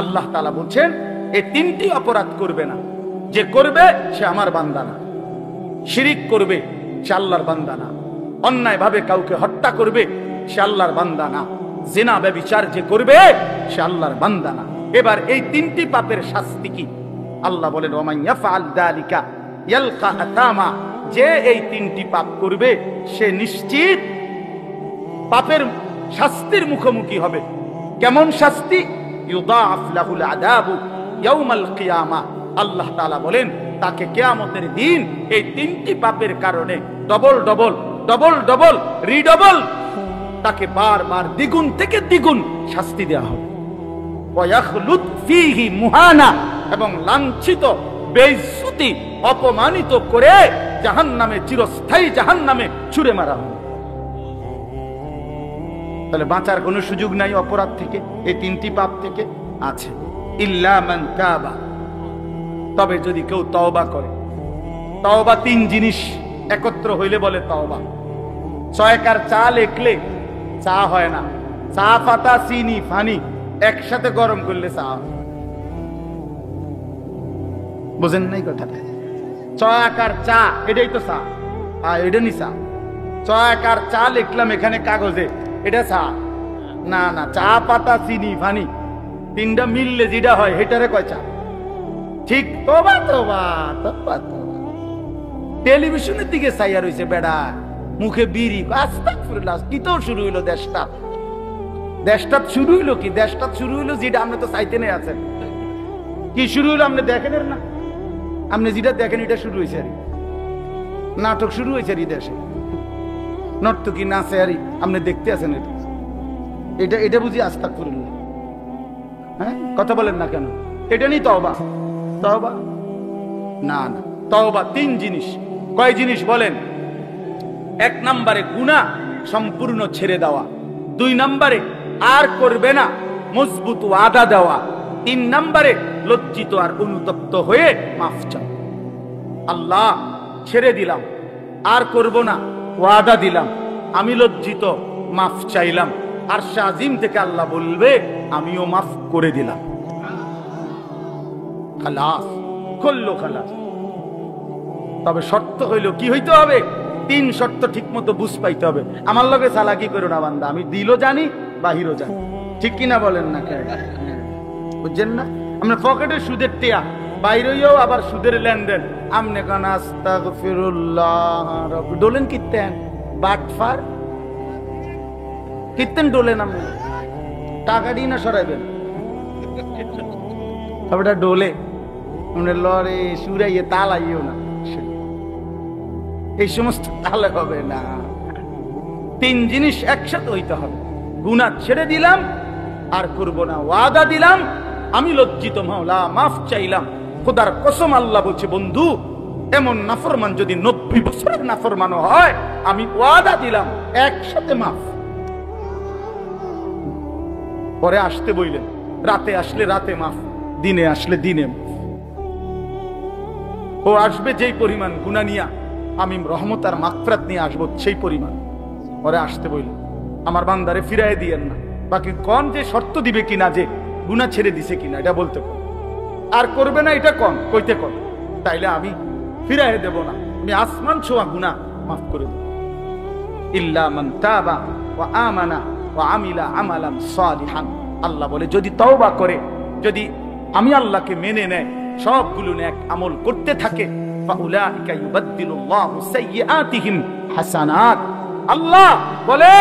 আল্লাহ তাআলা বলছেন এই তিনটি অপরাধ করবে না, যে করবে সে আমার বান্দা না। শিরিক করবে সে আল্লাহর বান্দা না, অন্যায় ভাবে কাউকে হত্যা করবে সে আল্লাহর বান্দা না, জিনা ব্যভিচার যে করবে সে আল্লাহর বান্দা না। এবার এই তিনটি পাপের শাস্তি কি? আল্লাহ বলেন ওয়া মান ইয়াফআল যালিকা ইয়ালকা আতামা, যে এই তিনটি পাপ করবে সে নিশ্চিত পাপের শাস্তির মুখোমুখি হবে। কেমন শাস্তি? ইউদাআফ লাহুল আযাবু ইয়াউমাল কিয়ামা, আল্লাহ তাআলা বলেন তাকে কিয়ামতের দিন এই তিনটি পাপের কারণে ডবল ডবল ডবল ডবল রিডবল তাকে বারবার দ্বিগুণ থেকে দ্বিগুণ শাস্তি দেওয়া হবে। ওয়া ইয়াখলুদ ফীহি মুহানা, এবং লাঞ্ছিত বেইজ্জতি অপমানিত করে জাহান্নামে, চিরস্থায়ী জাহান্নামে ছুঁড়ে মারা হবে। তাহলে বাঁচার কোনো সুযোগ নাই অপরাধ থেকে, এই তিনটি পাপ থেকে আছে। ইল্লা মান তাবা, তবে যদি কেউ তওবা করে। তওবা তিন জিনিস একত্র হইলে বলে তওবা। ছয়কার চা লেখলে চা হয় না, চা পাতা চিনি পানি একসাথে গরম করলে চা হয়। বুঝেন নাই কথাটা? ছয়াকার চা এটাই তো চা, এটা নি চা। ছয়াকার চা লিখলাম এখানে কাগজে, এটা চা না। না, চা পাতা চিনি পানি তিনটা মিললে যেটা হয় সেটারে কয় চা। ঠিক? তোবা তোবা তোবা তোবা। টেলিভিশনের দিকে চাইয়া রইছে বেড়া, মুখে বিড়ি, আস্তাগফিরুল্লাহ। কি তো শুরু হইলো দেশটা, দেশটা শুরু হইলো কি? দেশটা শুরু হইলো যেটা আপনি তো চাইতে নেই আছেন। কি শুরু হইলো আপনি দেখেন না? আপনি যেটা দেখেন এটা শুরু হয়েছে আর নাটক শুরু হয়েছে আর দেশে নর্তকী নাচে আর আপনি দেখতে আছেন। এটা এটা এটা বুঝি আস্তাগফিরুল্লাহ? হ্যাঁ, কথা বলেন না কেন? এটা নিয়ে তওবা। তওবা না না, তওবা তিন জিনিস। কয় জিনিস বলেন? এক নম্বরে গুনাহ সম্পূর্ণ ছেড়ে দেওয়া, দুই নম্বরে আর করবে না মজবুত ওয়াদা দেওয়া, তিন নম্বরে লজ্জিত আর অনুতপ্ত হয়ে মাফ চাওয়া। আল্লাহ ছেড়ে দিলাম, আর করব না, ওয়াদা দিলাম, আমি লজ্জিত, মাফ চাইলাম। আর শাজিম থেকে আল্লাহ বলবে আমিও মাফ করে দিলাম। খালাস, করলো খালাস। তবে শর্ত হইল কি হইতে হবে? তিন শর্ত ঠিক মতো বুঝ পাইতে হবে। আমার লগে চালাকি করো না বান্দা, আমি দিলও জানি বাহিরও জানি। ঠিক কিনা বলেন না? বুঝছেন না? আমরা পকেটে সুদের টিয়া বাইরেও আবার সুদের লেনদেন। আমনে কান আস্তাগফিরুল্লাহ রাব্বি ডোলেন কিতেন বাটফার কিতেন ডোলেন, আপনি টাকা দিয়ে না সরাইবেন তবে ডোলে আপনি লড়ে সুরাইয়ে তালাইও না, এই সমস্ত তালে হবে না। তিন জিনিস একসাথে হইতে হবে। গুনাহ ছেড়ে দিলাম, আর করব না, ওয়াদা দিলাম, আমি লজ্জিত, মাওলা মাফ চাইলাম। খোদার কসম আল্লাহ বলছে বন্ধু, এমন নাফরমান যদি 90 বছরের নাফরমান হয়, আমি ওয়াদা দিলাম একসাথে মাফ। পরে আসতে বইলেন, রাতে আসলে রাতে মাফ, দিনে আসলে দিনে মাফ। ও আসবে যেই পরিমাণ গুনাহ নিয়া, আমি রহমত আর মাগফিরাত নিয়ে আসবো সেই পরিমাণ। পরে আসতে বইলেন, আমার বান্দারে ফিরাই দিয়েন না। বাকি কোন যে শর্ত দিবে কিনা, যে গুনাহ ছেড়ে দিছে কিনা এটা বলতে কোন, আর করবে না এটা কোন, কইতে কোন, তাইলে আমি ফিরাই দেব না, আমি আসমান ছোঁয়া গুনাহ মাফ করে দেব। ইল্লা মান তাবা ওয়া আমানা ওয়া আমিলা আমালান সালিহান, আল্লাহ বলে যদি তওবা করে, যদি আমি আল্লাহকে মেনে নেয়, সবগুলো নেক আমল করতে থাকে, ফাউলাইকা ইউবাদদিলুল্লাহু সাইয়্যাতিহিম হাসানাত, আল্লাহ বলে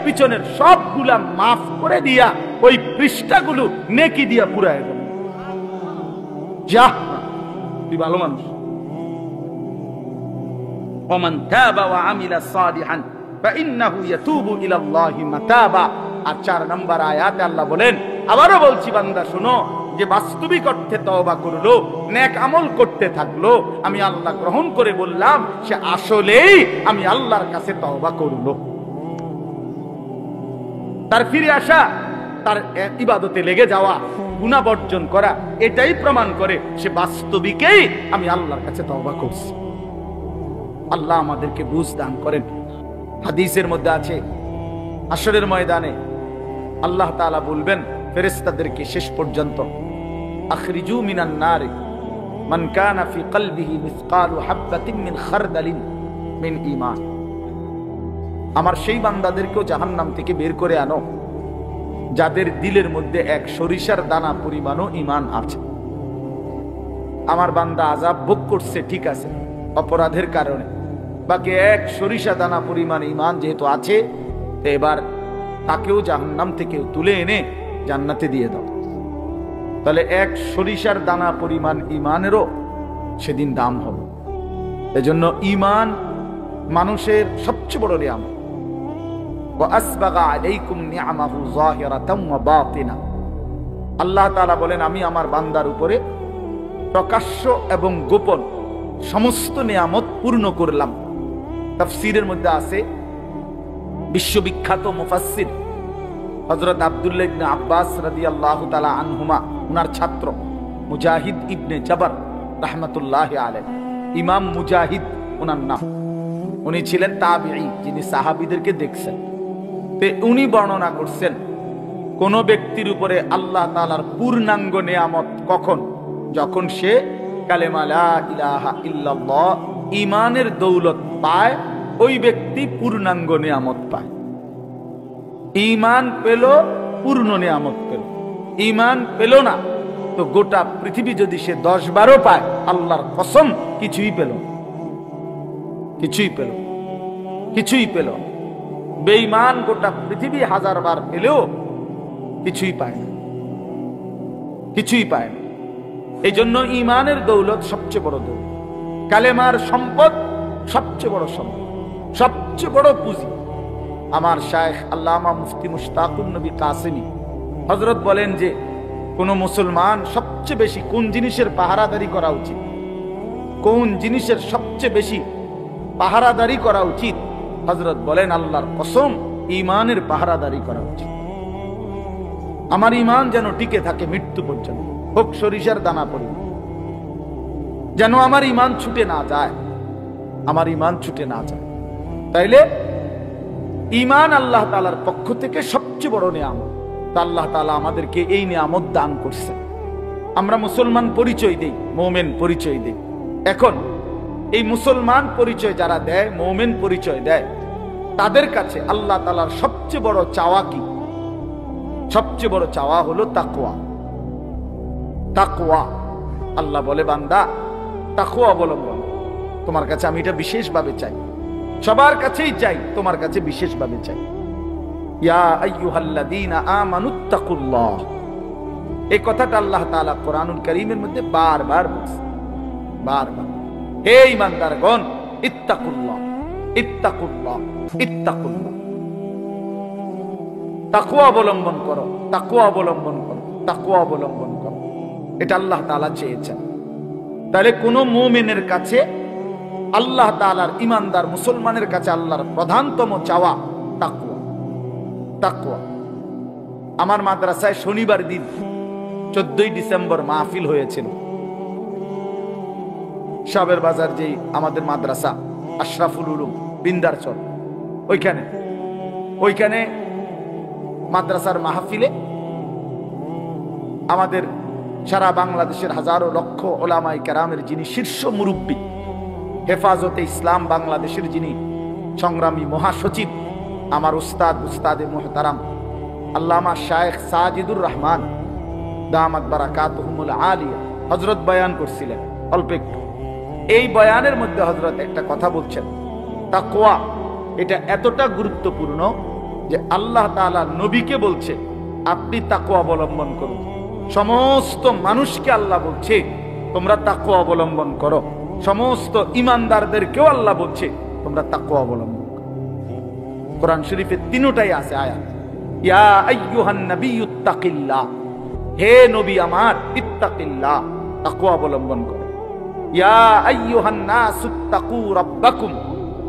পিছনের সবগুলা মাফ করে দিয়া ওই পৃষ্ঠাগুলো নেকি দিয়া পুরায় দেবে। যা তুই ভালো মানুষ। ওমান তাবা ওয়া আমিলা সালিহান ফাইন্নাহু ইয়াতুবু ইলাল্লাহি মাতাবা। আর 4 নম্বর আয়াতে আল্লাহ বলেন, আবারও বলছি বান্দা শুনো, যে বাস্তবিক অর্থে তওবা করলো, নেক আমল করতে থাকলো, আমি আল্লাহ গ্রহণ করে বললাম সে আসলেই আমি আল্লাহর কাছে তওবা করলো। তার ফিরে আসা, তার ইবাদতে লেগে যাওয়া, গুনাহ বর্জন করা, এটাই প্রমাণ করে সে বাস্তবিকই আমি আল্লাহর কাছে তওবা করছি। আল্লাহ আমাদেরকে বুঝ দান করেন। হাদিসের মধ্যে আছে, হাশরের ময়দানে আল্লাহ তাআলা বলবেন ফেরেশতাদেরকে শেষ পর্যন্ত আখরিজু মিনান নারি মান কানা ফি কলবিহি মিসকালু হাববাতিন মিন খারদালিন মিন ঈমান, আমার সেই বান্দাদেরকেও জাহান্নাম থেকে বের করে আনো যাদের দিলের মধ্যে এক সরিষার দানা পরিমাণও ঈমান আছে। আমার বান্দা আযাব ভোগ করছে, ঠিক আছে, অপরাধের কারণে, বাকি এক সরিষা দানা পরিমাণ ঈমান যেহেতু আছে, তো এবার তাকেও জাহান্নাম থেকে তুলে এনে জান্নাতে দিয়ে দাও। তাহলে এক সরিষার দানা পরিমাণ ঈমানেরও সেদিন দাম হবে। এজন্য ঈমান মানুষের সবচেয়ে বড় নিয়ামত। ওয়া আসবাগা আলাইকুম নিআমাহু যাহিরাতাম ওয়া বাতিনা, আল্লাহ তাআলা বলেন আমি আমার বান্দার উপরে প্রকাশ্য এবং গোপন সমস্ত নিয়ামত পূর্ণ করলাম। তাফসীরের মধ্যে আছে বিশ্ববিখ্যাত মুফাসসির হযরত আব্দুল্লাহ ইবনে আব্বাস রাদিয়াল্লাহু তাআলা আনহুমা, উনার ছাত্র মুজাহিদ ইবনে জাবার রাহমাতুল্লাহি আলাইহি, ইমাম মুজাহিদ উনার নাম। উনি ছিলেন তাবিঈ, যিনি সাহাবীদেরকে দেখছেন। তে উনি বর্ণনা করছেন কোন ব্যক্তির উপরে আল্লাহ তাআলার পূর্ণাঙ্গ নিয়ামত কখন, যখন সে কালেমা লা ইলাহা ইল্লাল্লাহ ঈমানের দৌলত পায়, ওই ব্যক্তি পূর্ণাঙ্গ নিয়ামত পায়। ঈমান পেল, পূর্ণ নিয়ামত পেল। ঈমান পেল না তো গোটা পৃথিবী যদি সে 10-12 পায়, আল্লাহর কসম কিছুই পেল, কিছুই পেল, কিছুই পেল। বেঈমান গোটা পৃথিবী 1000 বার পেলেও কিছুই পায় না, কিছুই পায় না। এই জন্য ঈমানের দৌলত সবচেয়ে বড় দৌলত, কালেমার সম্পদ সবচেয়ে বড় সম্পদ, সবচেয়ে বড় পুঁজি। আমার শায়েখ আল্লামা মুফতি মুশতাকুন নবী কাসেমি হযরত বলেন যে কোন মুসলমান সবচেয়ে বেশি কোন জিনিসের পাহারাদারি করা উচিত, কোন জিনিসের সবচেয়ে বেশি পাহারাদারি করা উচিত, হযরত বলেন আল্লাহর কসম ঈমানের পাহারাদারি করা উচিত। আমার ঈমান যেন টিকে থাকে মৃত্যু পর্যন্ত, হোক সরিষার দানা পরিমাণ, যেন আমার ঈমান ছুটে না যায়, আমার ঈমান ছুটে না যায়। তাইলে ঈমান আল্লাহ তাআলার পক্ষ থেকে সবচেয়ে বড় নিয়ামত। তা আল্লাহ তাআলা আমাদেরকে এই নিয়ামত দান করছে। আমরা মুসলমান পরিচয় দেই, মুমিন পরিচয় দেই। এখন এই মুসলমান পরিচয় যারা দেয়, মুমিন পরিচয় দেয়, তাদের কাছে আল্লাহ তাআলার সবচেয়ে বড় চাওয়া কি? সবচেয়ে বড় চাওয়া হলো তাকওয়া। তাকওয়া, আল্লাহ বলে বান্দা তাকওয়া অবলম্বন, তোমার কাছে আমি এটা বিশেষভাবে চাই, সবার কাছেই চাই, তোমার কাছে বিশেষভাবে চাই। ইয়া আইয়ুহাল্লাযীনা আমানুত্তাকুল্লাহ, এই কথাটা আল্লাহ তাআলা কোরআনুল কারীমের মধ্যে বারবার বলছে, বারবার। হে ঈমানদারগণ, ইত্তাকুল্লাহ, ইত্তাকুল্লাহ, ইত্তাকুল্লাহ, তাকওয়া অবলম্বন করো, তাকওয়া অবলম্বন করো, তাকওয়া অবলম্বন করো। এটা আল্লাহ তাআলা চেয়েছেন। তাহলে কোন মুমিনের কাছে আল্লাহ তাআলার, ঈমানদার মুসলমানের কাছে আল্লাহর প্রধানতম চাওয়া তাকওয়া, তাকওয়া। আমার মাদ্রাসায় শনিবার দিন 14ই ডিসেম্বর মাহফিল হয়েছিল। সাবের বাজার যেই আমাদের মাদ্রাসা আশরাফুল উলুম বিন্দারচর, ওইখানে মাদ্রাসার মাহফিলে আমাদের সারা বাংলাদেশের হাজারো লক্ষ ওলামায়ে কেরামের যিনি শীর্ষ মুরব্বী, হেফাজতে ইসলাম বাংলাদেশের যিনি সংগ্রামী মহাসচিব, আমার উস্তাদে মুহতারাম আল্লামা শায়েখ সাজিদুর রহমান দামাত বারাকাতুহুমুল আলিয়া হযরত বয়ান করছিলেন অল্প একটু। এই বয়ানের মধ্যে হযরত একটা কথা বলছেন, তাকওয়া এটা এতটা গুরুত্বপূর্ণ যে আল্লাহ তাআলা নবীকে বলছে আপনি তাকওয়া অবলম্বন করুন। সমস্ত মানুষকে আল্লাহ বলছে তোমরা তাকওয়া অবলম্বন করো। সমস্ত ঈমানদারদেরকেও আল্লাহ বলছে তোমরা তাকওয়া অবলম্বন করো। কোরআন শরীফে তিনটাই আছে আয়াত, ইয়া আইয়ুহান নাবিয়্যুত্তাকিল্লাহ, হে নবী আমার ইত্তাকিল্লাহ, তাকওয়া অবলম্বন করো। ইয়া আইয়ুহান নাসুত্তাকু রাব্বাকুম,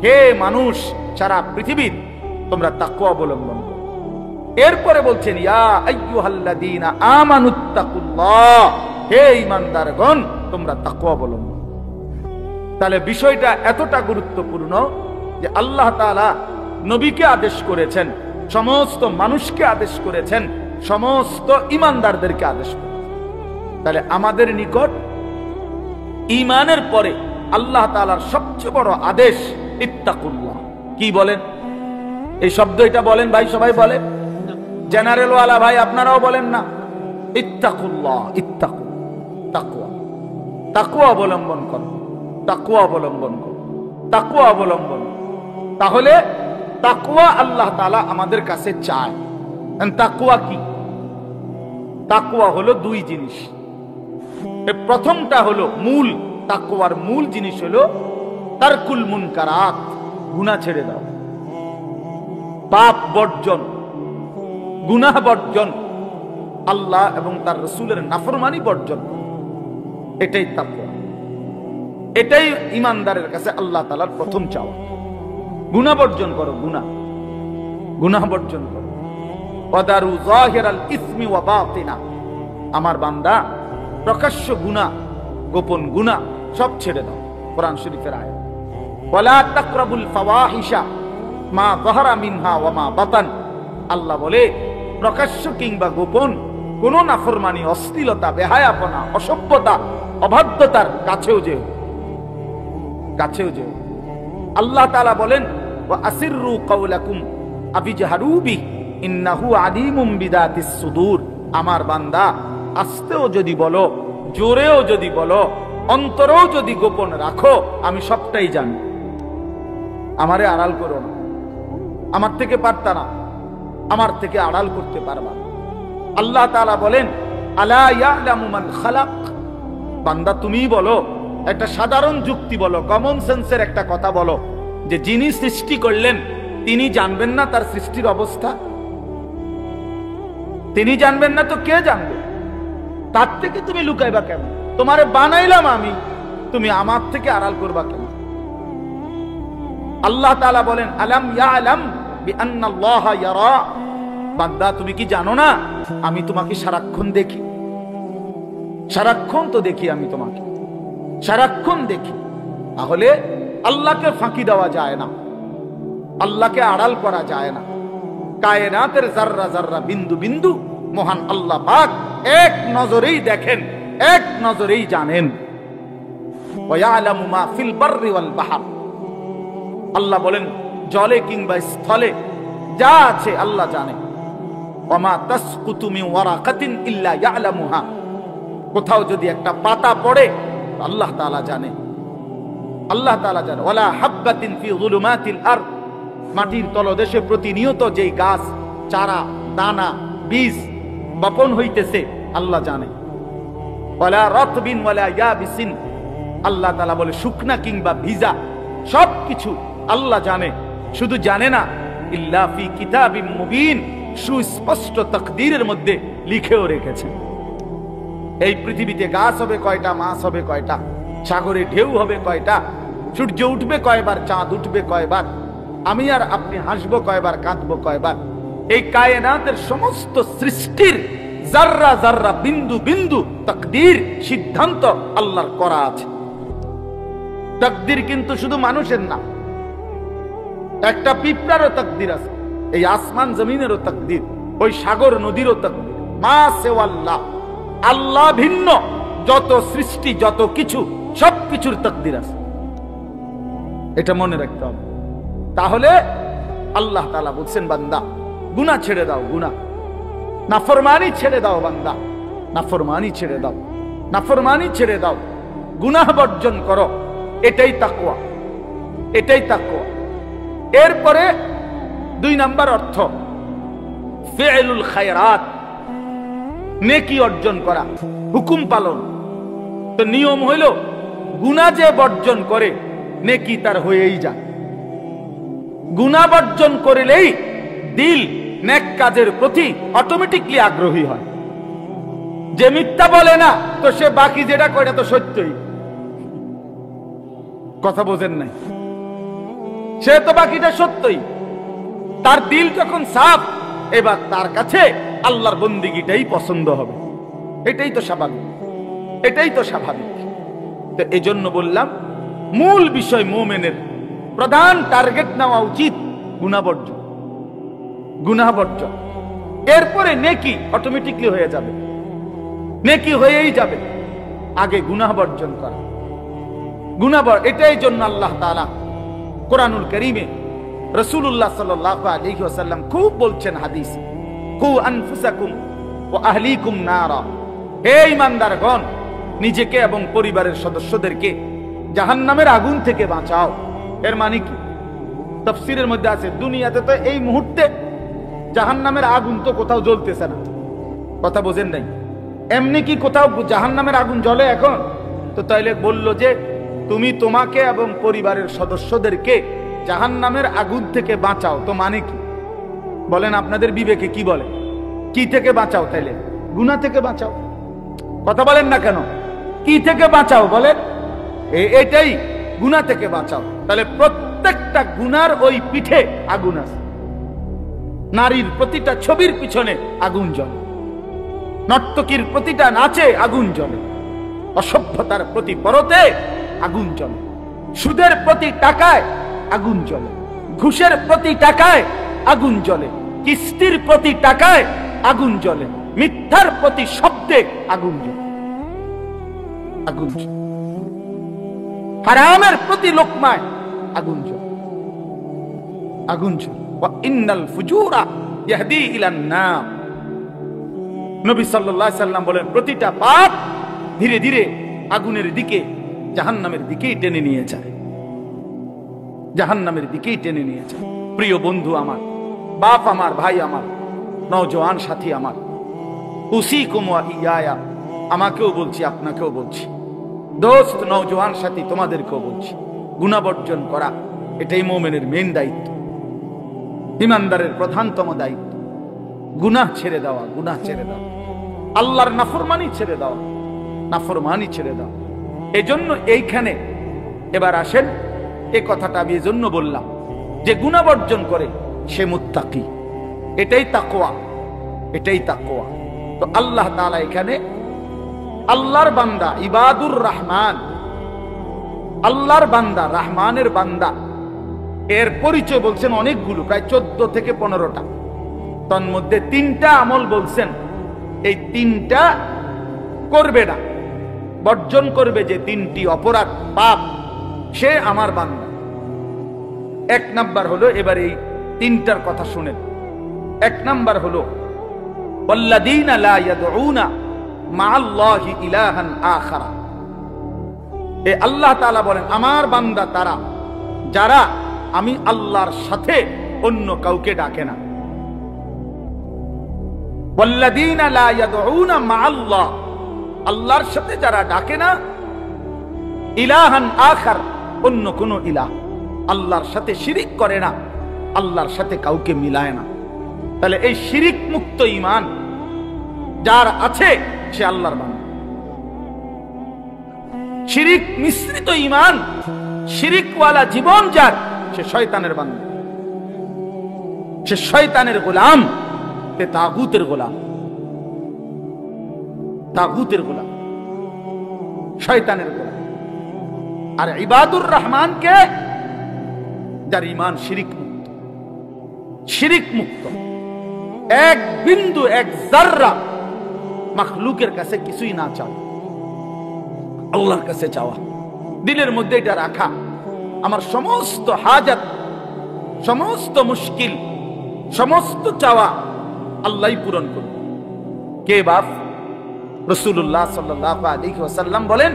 হে মানুষ সারা পৃথিবীর তোমরা তাকওয়া অবলম্বন করো। এরপরে বলছেন ইয়া আইয়ুহাল্লাযীনা আমানুত্তাকুল্লাহ, হে ঈমানদারগণ তোমরা তাকওয়া অবলম্বন। তাহলে বিষয়টা এতটা গুরুত্বপূর্ণ যে আল্লাহ তাআলা নবীকে আদেশ করেছেন, সমস্ত মানুষকে আদেশ করেছেন সমস্ত ইমানদারদেরকে আদেশ করেছেন। তাহলে আমাদের নিকট ঈমানের পরে আল্লাহ তাআলার সবচেয়ে বড় আদেশ ইত্তাকুল্লাহ। কি বলেন এই শব্দ? এটা বলেন ভাই, সবাই বলেন, জেনারেল ওয়ালা ভাই আপনারাও বলেন না, ইত্তাকুল্লাহ, ইত্তাকু, তাকওয়া, তাকওয়া অবলম্বন করো, তাকওয়া অবলম্বন করো, তাকওয়া অবলম্বন। তাহলে তাকওয়া আল্লাহ তাআলা আমাদের কাছে চায়। তাকওয়া কি? তাকওয়া হলো দুই জিনিস। প্রথমটা হলো মূল, তাকওয়ার মূল জিনিস হলো তারকুল মুনকারাত, গুনাহ ছেড়ে দাও, পাপ বর্জন, গুনাহ বর্জন, আল্লাহ এবং তার রাসূলের নাফরমানি বর্জন। এটাই তাকওয়া, এটাই ইমানদারের কাছে আল্লাহ তাআলার প্রথম চাওয়া। গুনাহ বর্জন করো, গুনাহ বর্জন করো। ওয়াদারু যাহিরাল ইসমি ওয়া বাতিনা, আমার বান্দা প্রকাশ্য গুনাহ, গোপন গুনাহ সব ছেড়ে দাও। কোরআন শরীফের আয়াত। ওয়ালা তাকরাবুল ফাওয়াহিশা মা যাহারা মিনহা ওয়া মা বাতান, আল্লাহ বলে প্রকাশ্য কিংবা গোপন কোন নাফরমানি, অশ্লীলতা, বেহায়াপনা, অসভ্যতা, অবাধ্যতার কাছেও যেও, কাছেও যেও। আল্লাহ তাআলা বলেন ওয়া আসিররু কাওলাকুম আবিজহারু বিহি ইন্নাহু আলিমুম বিদাতিস সুদূর, আমার বান্দা আস্তেও যদি বলো, জোরেও যদি বলো, অন্তরেও যদি গোপন রাখো, আমি সবটাই জানি। আমারে আড়াল করো না, আমার থেকে পারতা না, আমার থেকে আড়াল করতে পারবা না। আল্লাহ তাআলা বলেন আলা ইয়ালামু মান খালাক, বান্দা তুমি বলো, একটা সাধারণ যুক্তি বলো, কমন সেন্সের একটা কথা বলো, যে যিনি সৃষ্টি করলেন তিনি জানবেন না তার সৃষ্টির অবস্থা? তিনি জানবেন না তো কে জানবে? তার থেকে তুমি লুকাইবা কেন? তোমারে বানাইলাম আমি, তুমি আমার থেকে আড়াল করবা কেন? আল্লাহ তাআলা বলেন আলাম ইয়ালাম বিআন্নাল্লাহা ইয়ারা, বান্দা তুমি কি জানো না আমি তোমাকে সারাক্ষণ দেখি? সারাক্ষণ তো দেখি আমি তোমাকে, সারাক্ষণ দেখি। তাহলে আল্লাহকে ফাঁকি দেওয়া যায় না, আল্লাহকে আড়াল করা যায় না। কায়নাতের জাররা জাররা, বিন্দু বিন্দু মহান আল্লাহ পাক এক নজরেই দেখেন, এক নজরেই জানেন। ওয়া ইয়ালামু মা ফিল বাররি ওয়াল বাহর, আল্লাহ বলেন জলে কিংবা স্থলে যা আছে আল্লাহ জানে। ওয়া মা তাসকুতু মিন ওয়ারাকাতিন ইল্লা ইয়ালামুহা, কোথাও যদি একটা পাতা পড়ে আল্লাহ তাআলা জানে, আল্লাহ তাআলা জানে। ওয়ালা হাববাতিন ফি যুলুমাতিল আরদ, মাটির তলদেশে প্রতিনিয়ত যেই গাছ, চারা, দানা, বীজ বপন হইতেছে আল্লাহ জানে। ওয়ালা রাতবিন ওয়ালা ইয়াবিসিন, আল্লাহ তাআলা বলে শুকনা কিংবা ভিজা সবকিছু আল্লাহ জানে। শুধু জানে না, ইল্লা ফি কিতাবিম মুবিন, সুস্পষ্ট তাকদীরের মধ্যে লিখেও রেখেছেন। এই পৃথিবীতে গাছ হবে কয়টা, মাছ হবে কয়টা, সাগরে ঢেউ হবে কয়টা, সূর্য উঠবে কয়বার, চাঁদ উঠবে কয়বার, আমি আর আপনি হাসবো কয়বার, কাঁদবো কয়বার, এই কায়নাতের সমস্ত সৃষ্টির জাররা জাররা, বিন্দু বিন্দু তাকদীর, সিদ্ধান্ত আল্লাহর করা আছে। তাকদীর কিন্তু শুধু মানুষের না, একটা পিঁপড়ারও তাকদীর আছে, এই আসমান জমিনেরও তাকদীর, ওই সাগর নদীরও তাকদীর। মা সেওয়াল্লাহ, আল্লাহ ভিন্ন যত সৃষ্টি, যত কিছু, সবকিছুর তাকদীর আছে, এটা মনে রাখতে হবে। তাহলে আল্লাহ তাআলা বলছেন বান্দা গুনাহ ছেড়ে দাও, গুনাহ, নাফরমানি ছেড়ে দাও বান্দা, নাফরমানি ছেড়ে দাও, নাফরমানি ছেড়ে দাও, গুনাহ বর্জন করো। এটাই তাকওয়া, এটাই তাকওয়া। এরপরে 2 নাম্বার অর্থ ফি'লুল খায়রাত, নেকি অর্জন করা, হুকুম পালন। তো নিয়ম হইল গুনাহ যে বর্জন করে নেকি তার হয়েই যায়। গুনাহ বর্জন করিলেই দিল নেক কাজের প্রতি অটোমেটিকলি আগ্রহী হয়। যে মিথ্যা বলে না তো সে বাকি যেটা করে তো সত্যই, কথা বোঝেন নাই, সে তো বাকিটা সত্যই। তার দিল যখন সাফ, এবার তার কাছে আল্লাহর বন্দিগিটাই পছন্দ হবে। এটাই তো স্বাভাবিক, এটাই তো স্বাভাবিক। তো এই জন্য বললাম মূল বিষয় মুমিনের প্রধান টার্গেট নেওয়া উচিত গুনাহ বর্জন, গুনাহ বর্জন। এরপরে নেকি অটোমেটিকলি হয়ে যাবে, নেকি হয়েই যাবে। আগে গুনাহ বর্জন করা, এটাই জন্য আল্লাহ তাআলা কোরআনুল কারীমে রাসূলুল্লাহ সাল্লাল্লাহু আলাইহি ওয়াসাল্লাম খুব বলছেন হাদিসে, কু আনফুসাকুম ওয়া আহলিকুম নারা, হে ঈমানদারগণ, নিজেকে এবং পরিবারের সদস্যদেরকে জাহান্নামের আগুন থেকে বাঁচাও। এর মানে কি? তাফসীরের মধ্যে আছে দুনিয়াতে তো এই মুহূর্তে জাহান্নামের আগুন তো কোথাও জ্বলতেছে না, কথা বোঝেন নাই? এমনি কি কোথাও জাহান্নামের আগুন জ্বলে এখন? তো তাইলে বলল যে তুমি তোমাকে এবং পরিবারের সদস্যদেরকে জাহান্নামের আগুন থেকে বাঁচাও, তো মানে কি বলেন? আপনাদের বিবেকে কি বলে? কি থেকে বাঁচাও? তাইলে গুনাহ থেকে বাঁচাও। কথা বলেন না কেন? কি থেকে বাঁচাও বলেন? এটাই, গুনাহ থেকে বাঁচাও। তাহলে প্রত্যেকটা গুনার ওই পিঠে আগুন আছে। নারীর প্রতিটা ছবির পিছনে আগুন জ্বলে, নর্তকীর প্রতিটা নাচে আগুন জ্বলে, অসভ্যতার প্রতি পরতে আগুন জ্বলে, সুদের প্রতি টাকায় আগুন জ্বলে, ঘুষের প্রতি টাকায় আগুন জ্বলে, কিস্তির প্রতি টাকায় আগুন জ্বলে, মিথ্যার প্রতি শব্দে আগুন জ্বলে, আগুন জ্বলে, হারামের প্রতি লোকমায় আগুন জ্বলে, আগুন জ্বলে। ওয়া ইন্নাল ফুজুরা ইয়াহদি ইলান নার, নবী সাল্লাল্লাহু আলাইহি সাল্লাম বলেন প্রতিটা পাপ ধীরে ধীরে আগুনের দিকে, জাহান্নামের দিকেই টেনে নিয়ে যায়, জাহান্নামের দিকেই টেনে নিয়ে যায়। প্রিয় বন্ধু আমার, বাপ আমার, ভাই আমার, নওজোয়ান সাথী আমার, উসিকুম ওয়া ইয়া, আমাকেও বলছি আপনাকেও বলছি, দোস্ত নওজোয়ান সাথী তোমাদেরকেও বলছি, গুনাহ বর্জন করা এটাই মুমিনের মেইন দায়িত্ব, ঈমানদারের প্রধানতম দায়িত্ব। গুনাহ ছেড়ে দেওয়া, গুনাহ ছেড়ে দেওয়া, আল্লাহর নাফরমানি ছেড়ে দেওয়া, নাফরমানি ছেড়ে দেওয়া। এজন্য এইখানে এবার আসেন, এই কথাটা আমি এজন্য বললাম যে গুনাহ বর্জন করে সে মুত্তাকি, এটাই তাকওয়া, এটাই তাকওয়া। তো আল্লাহ তাআলা এখানে আল্লাহর বান্দা ইবাদুর রহমান, আল্লাহর বান্দা, রহমানের বান্দা, এর পরিচয় বলছেন অনেকগুলো, প্রায় 14 থেকে 15টা। তন্মধ্যে 3টা আমল বলছেন, এই 3টা করবে না, বর্জন করবে যে 3টি অপরাধ পাপ, সে আমার বান্দা। 1 নাম্বার হলো, এবার এই 3টার কথা শুনেন। 1 নাম্বার হলো ওয়াল্লাযীনা লা ইয়াদউনা মা'আল্লাহি ইলাহান আখারা। এ আল্লাহ তাআলা বলেন আমার বান্দা তারা যারা আমি আল্লাহর সাথে অন্য কাউকে ডাকে না। ওয়াল্লাযীনা লা ইয়াদউনা মা'আল্লাহ, আল্লাহর সাথে যারা ডাকে না, ইলাহান আখার, অন্য কোন ইলাহ, আল্লাহর সাথে শিরিক করে না, আল্লাহর সাথে কাউকে মিলায় না। তাহলে এই শিরিক মুক্ত ঈমান যার আছে সে আল্লাহর বান্দা। শিরিক মিশ্রিত ঈমান, শিরিকওয়ালা জীবন যার, সে শয়তানের বান্দা, সে শয়তানের গোলাম, সে তাগুতের গোলাম, তাগুতের গোলাম, শয়তানের গোলাম। আর ইবাদুর রহমানকে যার ঈমান শিরিক মুক্ত, শিরিক মুক্ত, এক বিন্দু, এক জাররা মাখলুকের কাছে কিছুই না চাও, আল্লাহর কাছে চাওয়া, দিলের মধ্যে এটা রাখা, আমার সমস্ত হাজাত, সমস্ত মুশকিল, সমস্ত চাওয়া আল্লাহই পূরণ করবে। কে বাপ? রাসূলুল্লাহ সাল্লাল্লাহু আলাইহি ওয়াসাল্লাম বলেন,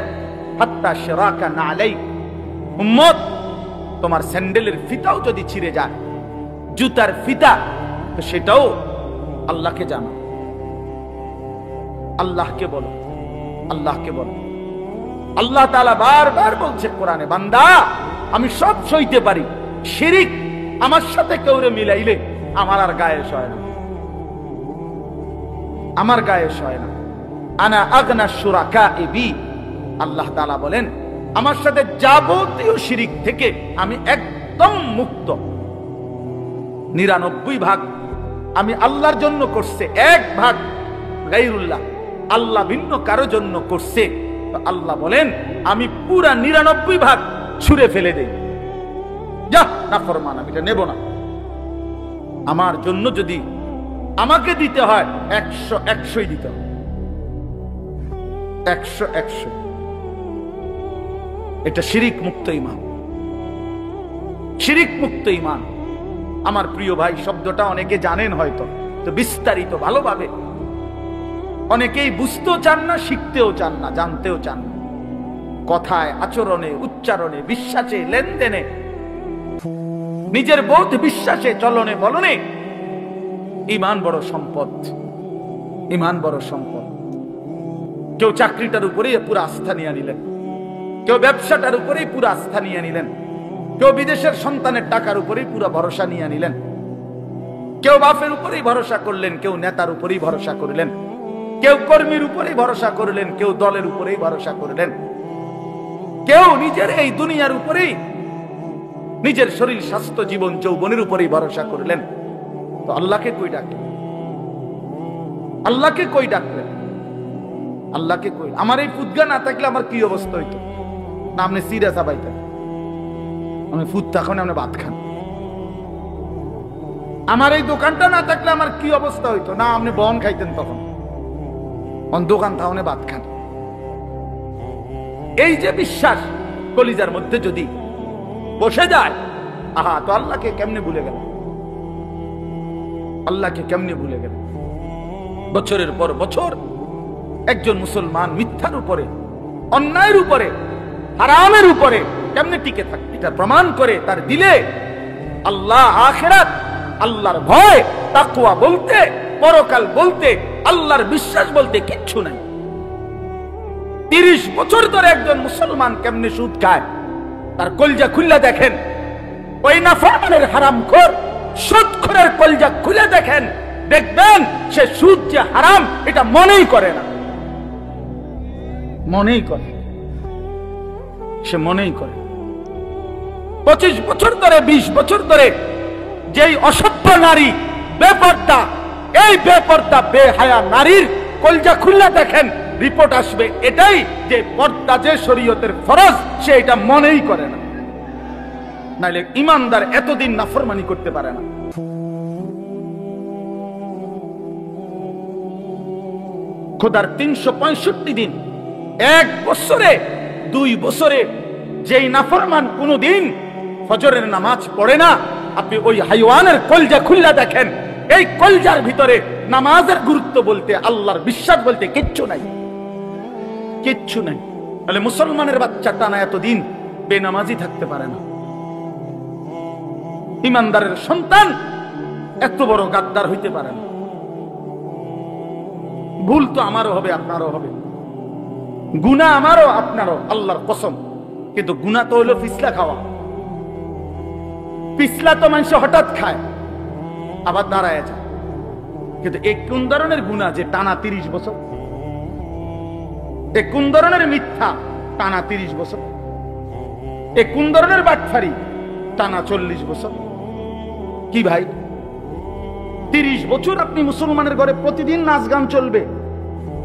হাত্তা শিরাকা নালাই, উম্মত তোমার স্যান্ডেলের ফিতাও যদি ছিঁড়ে যায়, জুতার ফিতা, তো সেটাও আল্লাহকে জানো, আল্লাহকে বলো, আল্লাহকে বলো। আল্লাহ তাআলা বারবার বলছে কোরআনে, বান্দা আমি সব সইতে পারি, শিরিক আমার সাথে কেউরে মিলাইলে আমার আর গায়ে সয় না, আমার গায়ে সয় না। আনা আগনা শুরাকাই বি, আল্লাহ তাআলা বলেন আমার সাথে যাবতীয় শিরিক থেকে আমি একদম মুক্ত। 99 ভাগ আমি আল্লাহর জন্য করছে, 1 ভাগ গায়রুল্লাহ, আল্লাহ ভিন্ন কারো জন্য করছে। আল্লাহ বলেন আমি পুরা 99 ভাগ ছুঁড়ে ফেলে দেই, যা নাফরমান, আমি এটা নেব না। আমার জন্য যদি আমাকে দিতে হয় 100 দিতে হবে, 100। এটা শিরিক মুক্ত ঈমান, শিরিক মুক্ত ঈমান। আমার প্রিয় ভাই, শব্দটা অনেকে জানেন হয়তো, তো বিস্তারিত ভালোভাবে অনেকেই বুঝতেও চান না, শিখতেও চান না, জানতেও চান না। কথায়, আচরণে, উচ্চারণে, বিশ্বাসে, লেনদেনে, নিজের বোধ বিশ্বাসে, চলনে বলনে ঈমান বড় সম্পদ, ঈমান বড় সম্পদ। কেউ চাকরিটার উপরেই পুরো আস্থা নিয়ে নিলেন, কেউ ব্যবসাটার উপরেই পুরো আস্থা নিয়ে নিলেন, কেউ বিদেশের সন্তানের টাকার উপরেই পুরো ভরসা নিয়ে নিলেন, কেউ বাপের উপরেই ভরসা করলেন, কেউ নেতার উপরেই ভরসা করলেন, কেউ কর্মীর উপরেই ভরসা করলেন, কেউ দলের উপরেই ভরসা করলেন, কেউ নিজের এই দুনিয়ার উপরেই, নিজের শরীর স্বাস্থ্য জীবন যৌবনের উপরেই ভরসা করলেন। তো আল্লাহকে কই ডাকলেন? আল্লাহকে কই ডাকলেন? আল্লাহকে কই? আমার এই ফুদগা না থাকলে আমার কি অবস্থা হইতো? না আপনি সিরিয়াস আবাইতেন, আমি ফুদ থাকুন, আপনি ভাত খান। আমার এই দোকানটা না থাকলে আমার কি অবস্থা হইতো? না আপনি বন খাইতেন তখন, দোকান থাকুনে ভাত খান। এই যে বিশ্বাস কলিজার মধ্যে যদি বসে যায়, আহা, তো আল্লাহকে কেমনে ভুলে গেল? আল্লাহকে কেমনে ভুলে গেল? বছরের পর বছর একজন মুসলমান মিথ্যার উপরে, অন্যায়ের উপরে, হারামের উপরে কেমনে টিকে থাকে? এটা প্রমাণ করে তার দিলে আল্লাহ, আখিরাত, আল্লাহর ভয়, তাকওয়া বলতে, পরকাল বলতে, আল্লাহর বিশ্বাস বলতে কিচ্ছু নাই। 30 বছর ধরে একজন মুসলমান কেমনে সুদ খায়, তার কলজা খুলে দেখেন। ওই নাফরমানের হারামখোর সুদখোরের কলজা খুলে দেখেন, দেখবেন সে সুদ যে হারাম এটা মনেই করে না, মনেই করে, সে মনেই করে। 25 বছর ধরে, 20 বছর ধরে যেই অসভ্য নারী বেপর্দা, এই বেপর্দা বেহায়া নারীর কলজা খুলে দেখেন, রিপোর্ট আসবে এটাই যে পর্দা যে শরীয়তের ফরজ, সে এটা মনেই করে না। নাইলে ইমানদার এতদিন নাফরমানি করতে পারে না। খোদার 365 দিন, 1 বছরে, 2 বছরে যেই নাফরমান কোনদিন ফজরের নামাজ পড়ে না, আপনি ওই হাইওয়ানের কলজা খুলে দেখেন, এই কলজার ভিতরে নামাজের গুরুত্ব বলতে, আল্লাহর বিশ্বাস বলতে কিচ্ছু নাই, কিচ্ছু নাই। তাহলে মুসলমানের বাচ্চাটা না এতদিন বেনামাজি থাকতে পারে না। ইমানদারের সন্তান এত বড় গাদ্দার হইতে পারে না। ভুল তো আমারও হবে, আপনারও হবে, গুনাহ আমারও আপনারও, আল্লাহর কসম। কিন্তু গুনাহ তো হলো পিছলা খাওয়া। পিছলা তো মানুষ হঠাৎ খায়, আবার দাঁড়ায় যায়। কিন্তু এক কোন ধরনের গুনাহ যে টানা 30 বছর, এক কোন ধরনের মিথ্যা টানা 30 বছর, এক কোন ধরনের বাটফারি টানা 40 বছর। কি ভাই, 30 বছর আপনি মুসলমানের ঘরে প্রতিদিন নাচ গান চলবে,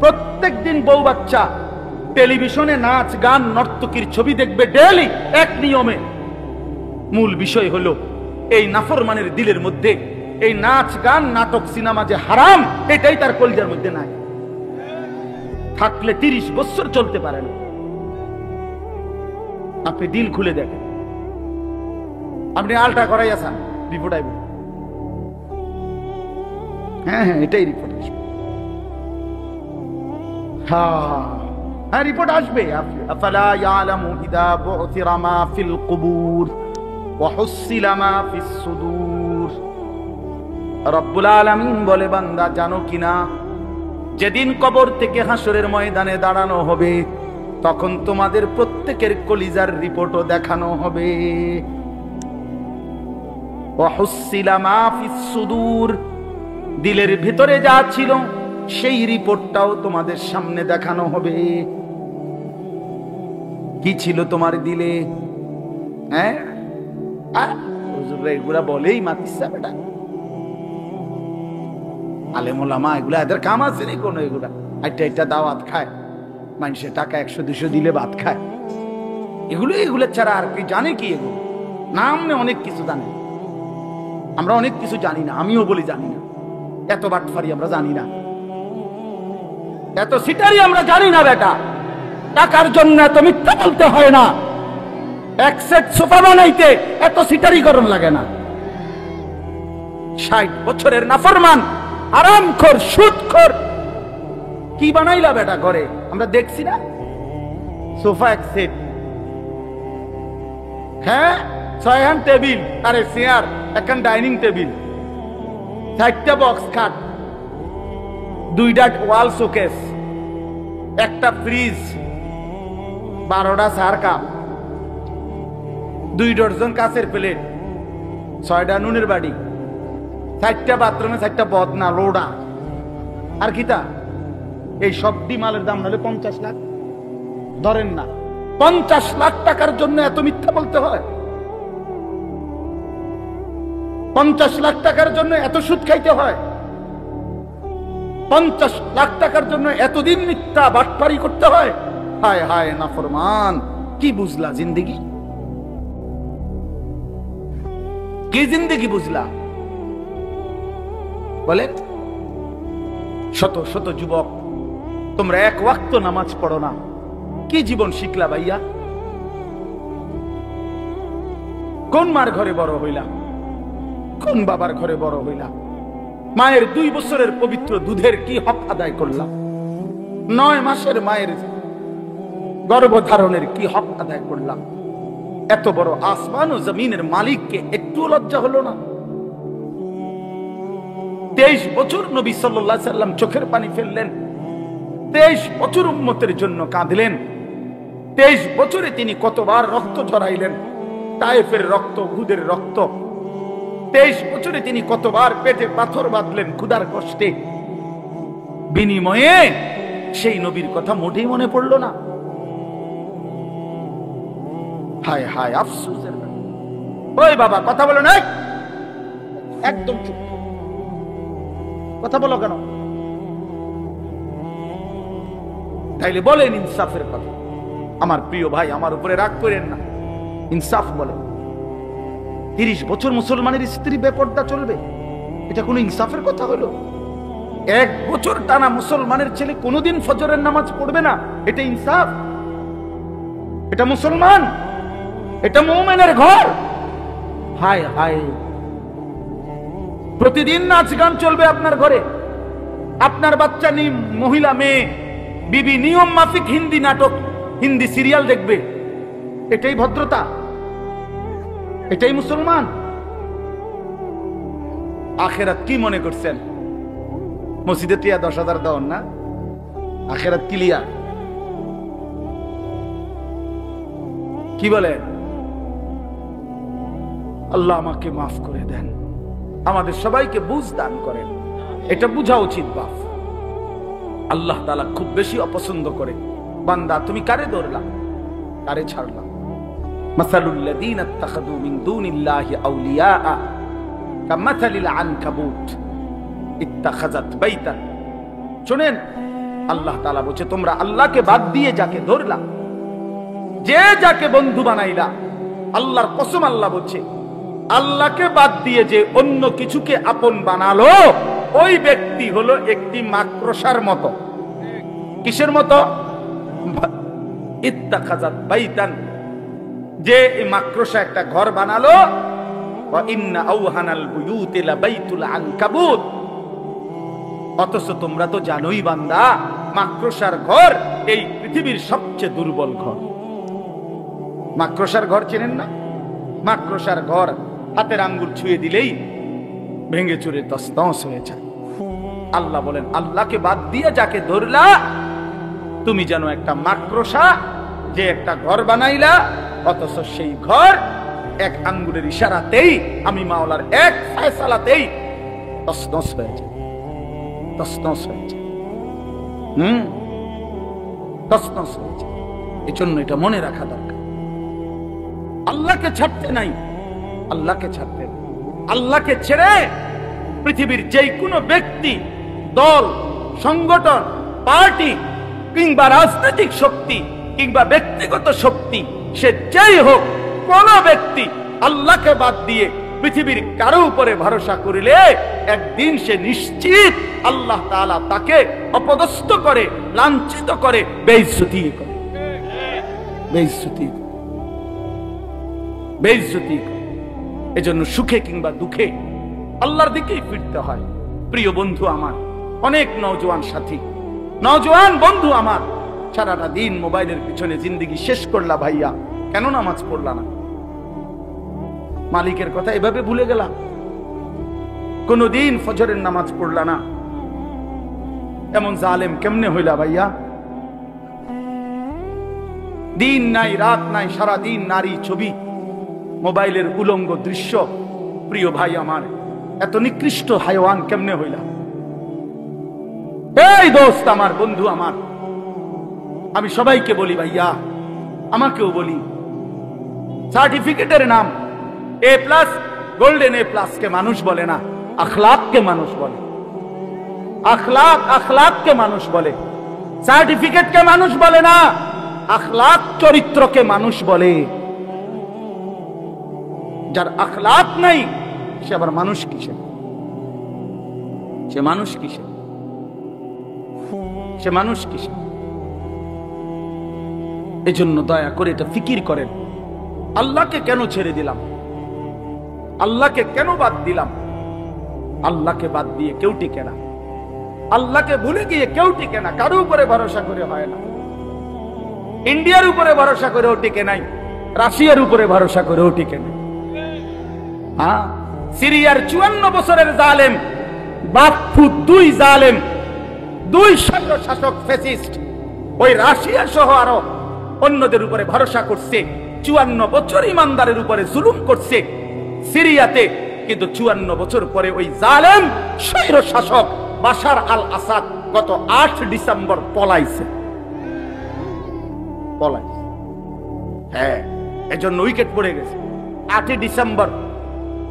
প্রত্যেক দিন বউ বাচ্চা টেলিভিশনে নাচ গান নর্তকীর ছবি দেখবে ডেইলি, এক নিয়মে। মূল বিষয় হলো এই নাফরমানের দিলের মধ্যে এই নাচ গান নাটক সিনেমা যে হারাম, এটাই তার কলজার মধ্যে নাই। থাকলে 30 বছর চলতে পারে না। আপনি দিল খুলে দেখেন, আপনি আলটা করাই আছেন, রিপোর্ট আইব। হ্যাঁ হ্যাঁ, এটাই রিপোর্ট আসবে। হ্যাঁ, রিপোর্ট আসবে। আফালা ইয়ালামু ইযা বু'থিরা মা ফিল কুবুর ওয়া হুসিলা মা ফিস সুদূর। রব্বুল আলামিন বলে, বান্দা জানো কিনা, যেদিন কবর থেকে হাসরের ময়দানে দাঁড়ানো হবে, তখন তোমাদের প্রত্যেকের কলিজার রিপোর্টও দেখানো হবে। ওয়া হুসিলা মা ফিস সুদূর, দিলের ভিতরে যা ছিল সেই রিপোর্টটাও তোমাদের সামনে দেখানো হবে। কি ছিল তোমার দিলে? হ্যাঁ, এগুলা বলেই মাতিস বেটা, আলেম ওলামা এগুলা এদের কাম আছে নি কোনো? এগুলা একটা দাওয়াত খায়, মানুষের টাকা 100-200 দিলে ভাত খায়। এগুলো ছাড়া আর কি জানে? কি এগুলো নাম অনেক কিছু জানে, আমরা অনেক কিছু জানি না। আমিও বলি জানি না। এত বাটফারি আমরা জানি না, এত সিটারি আমরা জানি না বেটা। টাকার জন্য এত মিথ্যা বলতে হয় না, এক সেট সোফা বানাইতে এত সিটারি করণ লাগে না। 60 বছরের নাফরমান, আরামখোর, সুদখোর, কি বানাইলা বেটা ঘরে? আমরা দেখছি না, সোফা এক সেট, হ্যাঁ 6 টেবিল, আরে চেয়ার, একখান ডাইনিং টেবিল, 4টা বক্স খাট, 2টা ওয়াল শোকেস, একটা ফ্রিজ, 12টা চার কাপ, 2 ডজন কাঁচের প্লেট, 6টা নুনের বাড়ি, 4টা বাথরুমে 4টা বদনা লোডা, আর কিতা? এই সব মালের দাম হলে 50 লাখ, ধরেন না 50 লাখ টাকার জন্য এত মিথ্যা বলতে হয়? 50 লাখ টাকার জন্য এত সুদ খাইতে হয়? 50 লাখ টাকার জন্য এতদিন মিথ্যা বাটপারি করতে হয়? হায় হায় নাফরমান, কি বুঝলা জিন্দেগি? কি জিন্দেগি বুঝলা বলে? শত শত যুবক, তোমরা এক ওয়াক্ত নামাজ পড়ো না, কি জীবন শিখলা ভাইয়া? কোন মার ঘরে বড় হইলা? কোন বাবার ঘরে বড় হইলা? মায়ের 2 বছরের পবিত্র দুধের কি হক আদায় করলাম? 9 মাসের মায়ের গর্ভধারণের কি হক আদায় করলাম? এত বড় আসমান ও জমিনের মালিককে একটু লজ্জা হলো না? 23 বছর নবী সাল্লাল্লাহু আলাইহি সাল্লাম চোখের পানি ফেললেন, 23 বছর উম্মতের জন্য কাঁদলেন, 23 বছরে তিনি কতবার রক্ত ঝরাইলেন, তায়েফের রক্ত, উহুদের রক্ত। 23 বছরে তিনি কতবার পেটে পাথর বাঁধলেন ক্ষুধার কষ্টে, বিনিময়ে সেই নবীর কথা মোটেই মনে পড়ল না। হায় হায় আফসোসের। ওই বাবা কথা বলো না, একদম চুপ, কথা বলো কেন? তাইলে বলেন ইনসাফের কথা। আমার প্রিয় ভাই, আমার উপরে রাগ করেন না, ইনসাফ বলেন। 30 বছর মুসলমানের স্ত্রী বেপর্দা চলবে, এটা কোনো ইনসাফের কথা হলো? 1 বছর টানা মুসলমানের ছেলে কোনোদিন ফজরের নামাজ পড়বে না, এটা ইনসাফ? এটা মুসলমান? এটা মুমিনের ঘর? হায় হায়, প্রতিদিন নাচ গান চলবে আপনার ঘরে, আপনার বাচ্চা নিয়ে মহিলা মেয়ে বিবি নিয়ম মাফিক হিন্দি নাটক, হিন্দি সিরিয়াল দেখবে, এটাই ভদ্রতা? এটাই মুসলমান? আখেরাত কি মনে করছেন? মসজিদে টিয়া 10,000 দেওয়ান না, আখেরাত ক্লিয়ার। কি বলে? আল্লাহ আমাকে মাফ করে দেন, আমাদের সবাইকে বুঝ দান করেন। এটা বুঝা উচিত বাপ। আল্লাহ তাআলা খুব বেশি অপছন্দ করে, বান্দা তুমি কারে ধরলা, কারে ছাড়লা? মাসালুল লাযীনা ইত্তাখাযু মিন দুনিল্লাহি আউলিয়া কামাসালিল আনকাবুত ইত্তাখাযাত বাইতান। শুনেন, আল্লাহ তাআলা বলছে তোমরা আল্লাহকে বাদ দিয়ে যাকে ধরলা, যে যাকে বন্ধু বানাইলা, আল্লাহর কসম আল্লাহ বলছে আল্লাহকে বাদ দিয়ে যে অন্য কিছুকে আপন বানালো, ওই ব্যক্তি হলো একটি মাকড়সার মতো। কিসের মতো? ইত্তাখাযাত বাইতান, যে এই মাকড়সা একটা ঘর বানালো। ওয়া ইন্না আওহানাল বুয়ুতি লাবাইতুল আনকাবুত। অথচ তোমরা তো জানোই বান্দা, মাকড়সার ঘর এই পৃথিবীর সবচেয়ে দুর্বল ঘর। মাকড়সার ঘর চেনেন না? মাকড়সার ঘর হাতের আঙ্গুল ছুঁয়ে দিলেই ভেঙে চুরে তছনছ হয়ে যায়। আল্লাহ বলেন আল্লাহকে বাদ দিয়ে যাকে ধরলা, তুমি যেন একটা মাকড়সা, যে একটা ঘর বানাইলা, অথচ সেই ঘর এক আঙ্গুলের ইশারাতেই, আমি মাওলার এক ফয়সালাতেই তছনছ হয়ে যায়, তছনছ হয়ে যায়। তছনছ হয়ে যায়। এজন্য এটা মনে রাখা দরকার। আল্লাহকে ছাড়তে নাই, আল্লাহকে ছাড়তে, আল্লাহকে ছেড়ে পৃথিবীর যে কোনো ব্যক্তি, দল, সংগঠন, পার্টি কিংবা রাজনৈতিক শক্তি কিংবা ব্যক্তিগত শক্তি, সে যেই হোক, কোন ব্যক্তি আল্লাহকে বাদ দিয়ে পৃথিবীর কারো উপরে ভরসা করিলে একদিন সে নিশ্চিত আল্লাহ তাআলা তাকে অপদস্থ করে, লাঞ্ছিত করে, বেইজ্জতি করে, বেইজ্জতি। এজন্য সুখে কিংবা দুঃখে আল্লাহর দিকেই ফিরতে হয়। প্রিয় বন্ধু আমার, অনেক নওজোয়ান সাথী, নওজোয়ান বন্ধু আমার, সারাটা দিন মোবাইলের পিছনে জিন্দেগি শেষ করলা ভাইয়া, কেন নামাজ পড়লা না? মালিকের কথা এভাবে ভুলে গেলাম, কোনদিন ফজরের নামাজ পড়লা না, এমন জালেম কেমনে হইলা ভাইয়া? দিন নাই রাত নাই, সারা দিন নারী ছবি, মোবাইলের উলঙ্গ দৃশ্য। প্রিয় ভাই আমার, এত নিকৃষ্ট হাইওয়ান কেমনে হইলা? এই দোস্ত আমার, বন্ধু আমার, আমি সবাইকে বলি ভাইয়া, আমাকেও বলি, সার্টিফিকেটের নাম A+, গোল্ডেন A+ কে মানুষ বলে না, আখলাক কে মানুষ বলে। আখলাক কে মানুষ বলে, সার্টিফিকেট কে মানুষ বলে না, আখলাক চরিত্রকে মানুষ বলে। যার আখলাক নাই সে আবার মানুষ কিসে? সে মানুষ কিসে? সে মানুষ কিসে? এজন্য দয়া করে এটা ফিকির করেন, আল্লাহকে কেন ছেড়ে দিলাম? আল্লাহকে কেন বাদ দিলাম? আল্লাহকে বাদ দিয়ে কেউ টিকে না, আল্লাহকে ভুলে গিয়ে কেউ টিকে না। কারো উপরে ভরসা করে হয় না। ইন্ডিয়ার উপরে ভরসা করেও টিকে নাই, রাশিয়ার উপরে ভরসা করেও টিকে নাই। হ্যাঁ, সিরিয়ার 54 বছরের জালেম, বাপফুট 2 জালেম, 2 শাসক ফ্যাসিস্ট, ওই রাশিয়া সহ আরো অন্যদের উপরে ভরসা করছে। 54 বছর ইমানদারের উপরে জুলুম করছে সিরিয়াতে, কিন্তু 54 বছর পরে ওই জালেম স্বৈর শাসক বাশার আল আসাদ গত 8 ডিসেম্বর পলাইছে। হ্যাঁ, এজন্য উইকেট পড়ে গেছে। 8 ডিসেম্বর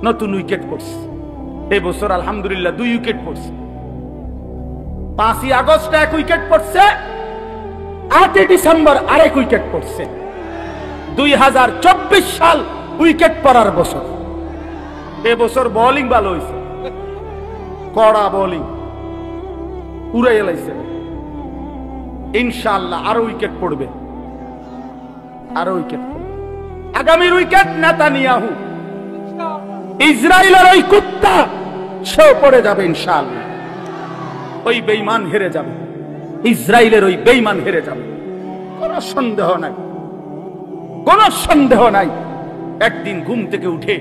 নতুন উইকেট পড়ছে। এই বছর আলহামদুলিল্লাহ 2 উইকেট পড়ছে। 5 আগস্ট 1 উইকেট পড়ছে, 8 ডিসেম্বর আরেক উইকেট পড়ছে। 2024 সাল উইকেট পড়ার বছর। এবছর বোলিং ভালো হয়েছে, কড়া বোলিং উড়াই এলাইছে। ইনশাআল্লাহ আরো উইকেট পড়বে, আরো উইকেট পড়বে। আগামীর উইকেট নেতানিয়াহু, ইসরায়েলের ওই কুত্তা, সে পড়ে যাবে ইনশাআল্লাহ। ওই বেঈমান হেরে যাবে, ইসরায়েলের ওই বেঈমান হেরে যাবে, কোনো সন্দেহ নাই, কোনো সন্দেহ নাই। একদিন ঘুম থেকে উঠে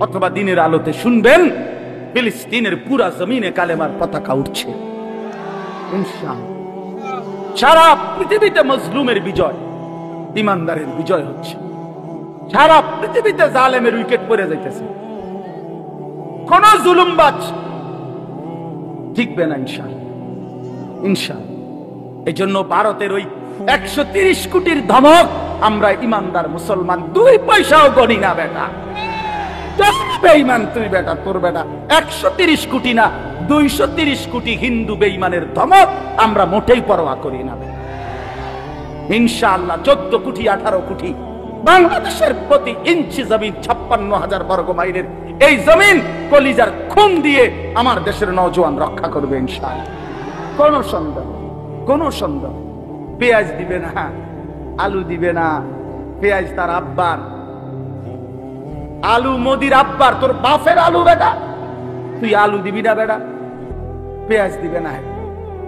অথবা দিনের আলোতে শুনবেন ফিলিস্তিনের পুরা জমিনে কালেমার পতাকা উঠছে ইনশাআল্লাহ। সারা পৃথিবীতে মজলুমের বিজয়, ইমানদারের বিজয় হচ্ছে। সারা পৃথিবীতে জালেমের উইকেট পড়ে যাইতেছে, কোন জুলুমবাজ ঠিকবে না ইনশাআল্লাহ, ইনশাআল্লাহ। এই জন্য ভারতের ওই 130 কোটির ধমক আমরা ইমানদার মুসলমান 2 পয়সাও গণি না বেটা। বেঈমান তুই বেটা, তোর বেটা 130 কোটি না 230 কোটি হিন্দু বেঈমানের ধমক আমরা মোটেই পরোয়া করি না ইনশাআল্লাহ। 14 কোটি 18 কোটি বাংলাদেশের প্রতি ইঞ্চি জমিন 56,000 বর্গ মাইলের এই জমিন কলিজার খুন দিয়ে আমার দেশের নওজোয়ান রক্ষা করবে ইনশাআল্লাহ। কোন সন্দেহ, কোন সন্দেহ। পেঁয়াজ দিবে না, আলু দিবে না, পেঁয়াজ তার আব্বার, আলু মোদির আব্বার, তোর বাপের আলু বেটা, তুই আলু দিবি না বেটা, পেঁয়াজ দিবে না,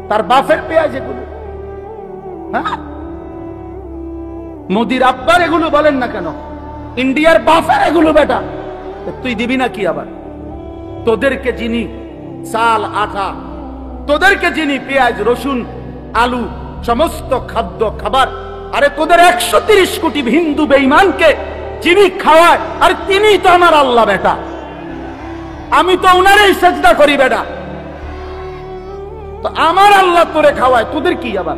তার বাপের পেঁয়াজ এগুলো। হ্যাঁ, মোদির আব্বার এগুলো বলেন না কেন, ইন্ডিয়ার বাপের এগুলো বেটা, তুই দিবি না কি আবার? তোদেরকে যিনি চাল আটা, তোদেরকে যিনি পেঁয়াজ রসুন আলু সমস্ত খাদ্য খাবার, আরে তোদের 130 কোটি হিন্দু বেঈমানকে যিনি খাওয়ায়, আর তিনি তো আমার আল্লাহ বেটা, আমি তো উনারই সেজদা করি বেটা, তো আমার আল্লাহ তোরে খাওয়ায়, তোদের কি আবার?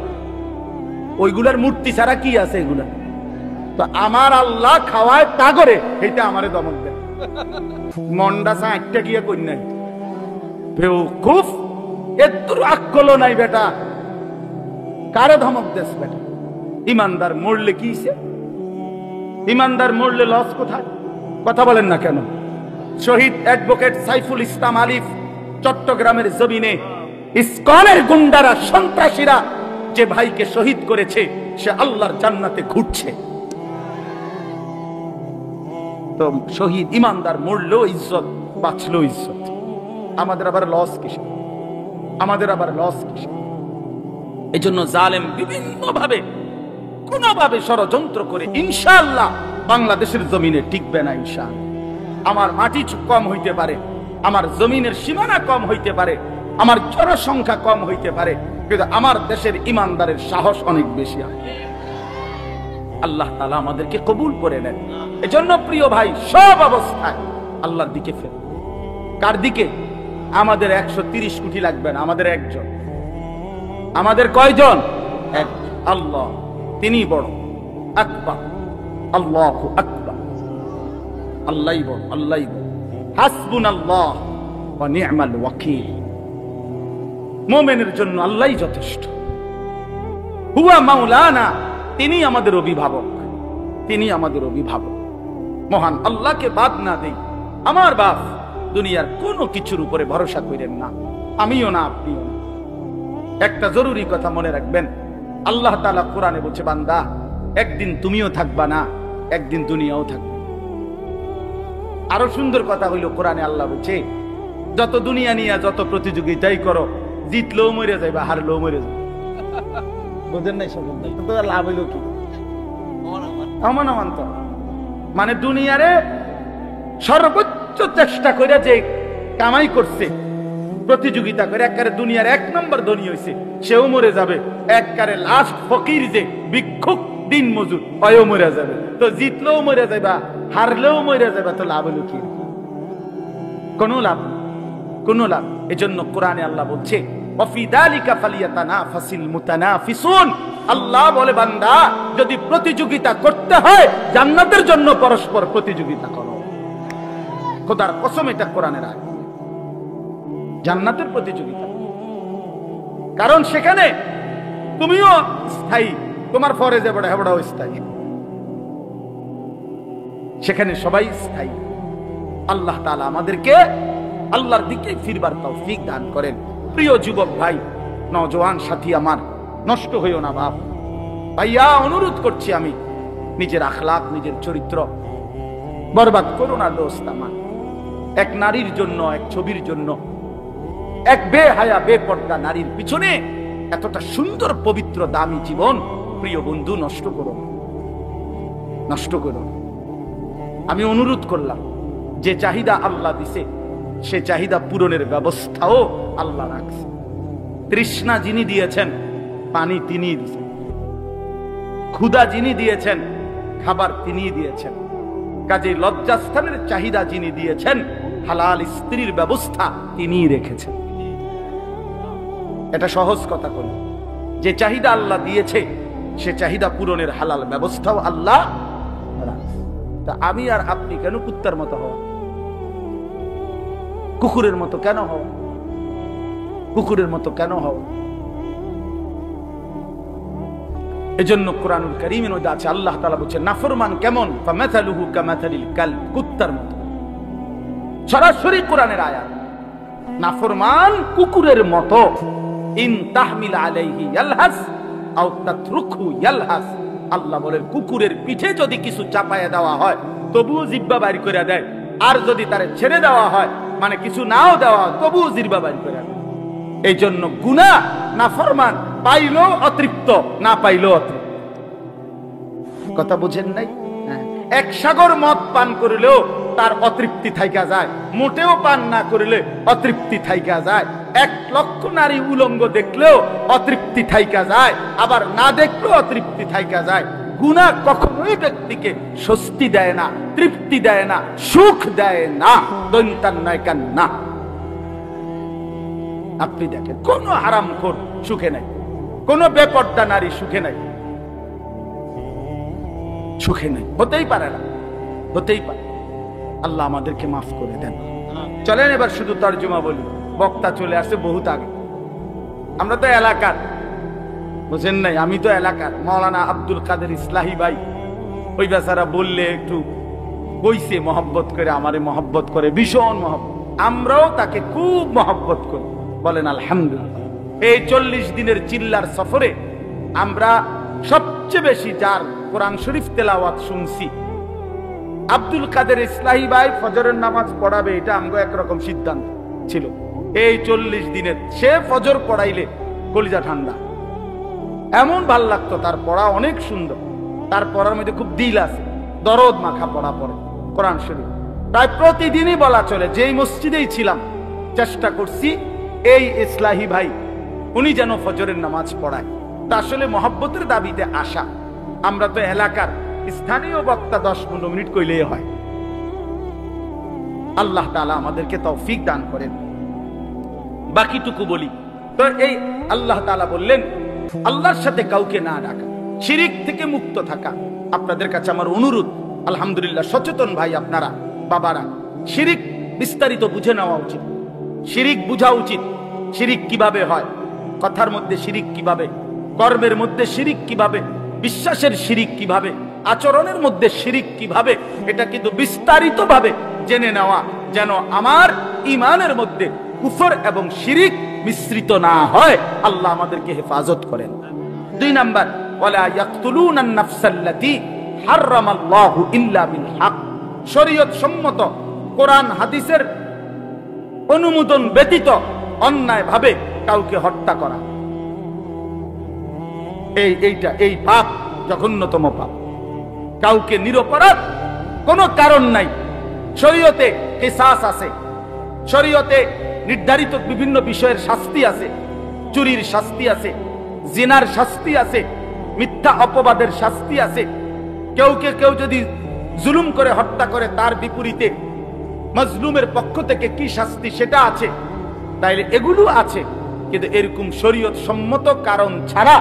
ওইগুলার মূর্তি ছাড়া কি আছে এগুলা? তো আমার আল্লাহ খাওয়ায় তা করে, এইটা আমারে দমক দেয়। মন্ডা সা একটা গিয়ে কই নাই, বেওকুফ, এত আকল নাই বেটা, কারে ধমক দেস বেটা? ইমানদার মরলে কি হইছে? ইমানদার মরলে লস কোথায়? কথা বলেন না কেন? শহীদ অ্যাডভোকেট সাইফুল ইসলাম আলিফ চট্টগ্রামের জমিনে ইসকনের গুন্ডারা সন্ত্রাসীরা যে ভাইকে শহীদ করেছে সে আল্লাহর জান্নাতে ঘুরছে। তো শহীদ ইমানদার মরলেও ইজ্জত, বাঁচলেও ইজ্জত। আমাদের আবার লস কিসে? আমাদের আবার লস কিসে? এই জন্য জালেম বিভিন্ন ভাবে কোনভাবে ষড়যন্ত্র করে ইনশাআল্লাহ বাংলাদেশের জমিনে টিকবে না। ইনশাআল্লাহ আমার মাটি কম হইতে পারে, আমার জমিনের সীমানা কম হইতে পারে, আমার জনসংখ্যা কম হইতে পারে, কিন্তু আমার দেশের ইমানদারের সাহস অনেক বেশি আছে। আল্লাহ তাআলা আমাদেরকে কবুল করে নেন। এজন্য প্রিয় ভাই, সব অবস্থায় আল্লাহর দিকে ফের। কার দিকে? আমাদের 130 কোটি লাগবে না, আমাদের একজন। আমাদের কয়জন? এক। আল্লাহ তিনি বড়, আকবার, আল্লাহু আকবার। আল্লাহই বড়, আল্লাহই বড়। হাসবুনাল্লাহ ওয়া নি'মাল ওয়াকিল। মুমিনের জন্য আল্লাহই যথেষ্ট। হুয়া মাওলানা, তিনি আমাদের অভিভাবক, তিনি আমাদের অভিভাবক। মহান আল্লাহকে বাদ না দেই। আমার বাপ দুনিয়ার কোনো কিছুর উপরে ভরসা করেন না, আমিও না, আপনিও না। একটা জরুরি কথা মনে রাখবেন, আল্লাহ তাআলা কোরআনে বলছে, বান্দা একদিন তুমিও থাকবা না, একদিন দুনিয়াও থাকবে। আরো সুন্দর কথা হইল, কোরআনে আল্লাহ বলছে, যত দুনিয়া নিয়ে যত প্রতিযোগিতাই করো, জিতলেও মরে যাইবা, হারলেও মরে যাবে। বুঝেন নাই? সব লাভ হইল কি? অমানমান্ত। মানে দুনিয়ারে সর্বোচ্চ চেষ্টা করে যে কামাই করছে, প্রতিযোগিতা করে একবারে দুনিয়ার 1 নম্বর ধনী হয়েছে, সেও মরে যাবে। একবারে লাস্ট ফকির যে ভিক্ষুক দিন মজুর, ওও মরে যাবে। তো জিতলেও মরে যাবা, হারলেও মরে যাবে, তো লাভ হলো কি? কোনো লাভ, কোনো লাভ। এজন্য কোরআনে আল্লাহ বলছে, ওয়াফি যালিকা ফালিয়াতানাফাসিল মুতানাফিসুন। আল্লাহ বলে, বান্দা যদি প্রতিযোগিতা করতে হয়, জান্নাতের জন্য পরস্পর প্রতিযোগিতা করো। খোদার কসম, এটা কোরআনের আয়াত। জান্নাতের প্রতিযোগিতা, কারণ সেখানে তুমিও স্থায়ী, তোমার ফরজে বড় হেবড়াও স্থায়ী, সেখানে সবাই স্থায়ী। আল্লাহ তাআলা আমাদেরকে আল্লাহর দিকে ফিরবার তৌফিক দান করেন। প্রিয় যুবক ভাই, নওজোয়ান সাথী আমার, নষ্ট হইও না বাপ। ভাইয়া অনুরোধ করছি আমি, নিজের আখলাক, নিজের চরিত্র বরবাদ করো না দোস্ত আমার। এক নারীর জন্য, এক ছবির জন্য, এক বেহায়া বেপর্দা নারীর পিছনে এতটা সুন্দর পবিত্র দামি জীবন, প্রিয় বন্ধু, নষ্ট করো, নষ্ট করো। আমি অনুরোধ করলাম, যে চাহিদা আল্লাহ দিছে সে চাহিদা পূরণের ব্যবস্থাও আল্লাহ রাখছে। তৃষ্ণা যিনি দিয়েছেন, পানি তিনি দিয়েছেন। ক্ষুধা যিনি দিয়েছেন, খাবার তিনি দিয়েছেন। কাজে লজ্জাস্থানের চাহিদা যিনি দিয়েছেন, হালাল স্ত্রীর ব্যবস্থা তিনি রেখেছেন। এটা সহজ কথা করি, যে চাহিদা আল্লাহ দিয়েছে সে চাহিদা পূরণের হালাল ব্যবস্থাও আল্লাহ রাখছে। তা আমি আর আপনি কেন কুত্তার মতো হওয়া, কুকুরের মতো কেন হওয়া, কুকুরের মতো কেন হওয়া? এজন্য কোরআনুল কারীমের মধ্যে আছে, আল্লাহ তাআলা বলেছেন নাফরমান কেমন, ফামাথালুহু কামাথালিল কালব, কুত্তার মতো। সরাসরি কোরআনের আয়াত। নাফরমান কুকুরের মতো। ইন তাহমিল আলাইহি ইয়ালহাস আও তাতরুকহু ইয়ালহাস। আল্লাহ বলেন, কুকুরের পিঠে যদি কিছু চাপায়া দেওয়া হয় তবুও জিহ্বা বাইর করে দেয়, আর যদি তারে ছেড়ে দেওয়া হয়, মানে কিছু নাও দেওয়া হয়, তবুও জিহ্বা বাইর করে দেয়। এই জন্য গুনাহ, নাফরমান পাইলো অতৃপ্ত, না পাইলো অতৃপ্ত। কথা বুঝেন নাই? এক সাগর মদ পান করিলেও তার অতৃপ্তি থাইকা যায়, মোটেও পান না করিলে অতৃপ্তি থাইকা যায়। 1 লক্ষ নারী উলঙ্গ দেখলেও অতৃপ্তি থাইকা যায়, আবার না দেখলেও অতৃপ্তি থাইকা যায়। গুনাহ কখনোই ব্যক্তিকে স্বস্তি দেয় না, তৃপ্তি দেয় না, সুখ দেয় না। দন্তান্নয়কান না। আপনি দেখেন, কোন হারামখোর সুখে নাই, কোন বেপর্দা নারী সুখে নাই, সুখে নাই, হতেই পারে না, হতেই পারে। আল্লাহ আমাদেরকে মাফ করে দেন। চলেন এবার শুধু তর্জমা বলি, বক্তা চলে আসে বহুত আগে। আমরা তো এলাকার, বুঝেন নাই, আমি তো এলাকার। মাওলানা আব্দুল কাদের ইসলাহি ভাই, ওই বেচারা বললে একটু কইছে মহব্বত করে, আমারে মহব্বত করে, ভীষণ মহব্বত, আমরাও তাকে খুব মহব্বত করি। বলেন আলহামদুলিল্লাহ। এই 40 দিনের চিল্লার সফরে আমরা সবচেয়ে বেশি যার কোরআন শরীফ তেলাওয়াত শুনছি, আব্দুল কাদের ইসলাহি ভাই ফজরের নামাজ পড়াবে, এটা আমগো একরকম সিদ্ধান্ত ছিল। এই 40 দিনের সে ফজর পড়াইলে কলিজা ঠান্ডা, এমন ভাল লাগতো। তার পড়া অনেক সুন্দর, তার পড়ার মধ্যে খুব দিল আছে, দরদ মাখা পড়া পড়ে কোরআন শরীফ। তাই প্রতিদিনই বলা চলে, যেই মসজিদেই ছিলাম চেষ্টা করছি এই ইসলাহি ভাই উনি যেন ফজরের নামাজ পড়ায়। তা আসলে মহব্বতের দাবিতে আসা, আমরা তো এলাকার স্থানীয় বক্তা 10-15 মিনিট কইলেই হয়। আল্লাহ তাআলা আমাদেরকে তৌফিক দান করেন। বাকিটুকু বলি তো, এই আল্লাহ তাআলা বললেন আল্লাহর সাথে কাউকে না ডাকা, শিরিক থেকে মুক্ত থাকা। আপনাদের কাছে আমার অনুরোধ, আলহামদুলিল্লাহ সচেতন ভাই আপনারা, বাবারা, শিরিক বিস্তারিত বুঝে নেওয়া উচিত, শিরিক বুঝা উচিত। শিরিক কিভাবে হয়, কথার মধ্যে শিরিক কিভাবে, কর্মের মধ্যে শিরিক কিভাবে, বিশ্বাসের শিরিক কিভাবে, আচরণের মধ্যে শিরিক কিভাবে, এটা কিন্তু বিস্তারিত ভাবে জেনে নেওয়া, যেন আমার ঈমানের মধ্যে কুফর এবং শিরিক মিশ্রিত না হয়। আল্লাহ আমাদেরকে হেফাজত করেন। 2 নাম্বার, ওয়ালা ইয়াকতুলুনান নাফসাল্লাতী হারামাল্লাহু ইল্লা বিল হক। শরীয়ত সম্মত কোরআন হাদিসের অনুমোদন ব্যতীত অন্যায় ভাবে কাউকে হত্যা করা, এই পাপ জঘন্যতম পাপ। কাউকে নিরপরাধ, কোনো কারণ নাই, শরীয়তে কিসাস আছে, শরীয়তে নির্ধারিত বিভিন্ন বিষয়ের শাস্তি আছে। চুরির শাস্তি আছে, জিনার শাস্তি আছে, মিথ্যা অপবাদের শাস্তি আছে। কেউ যদি জুলুম করে হত্যা করে, তার বিপরীতে মাজলুমের পক্ষ থেকে কি শাস্তি সেটা আছে। তাইলে এগুলো আছে, কিন্তু এরকম শরীয়ত সম্মত কারণ ছাড়া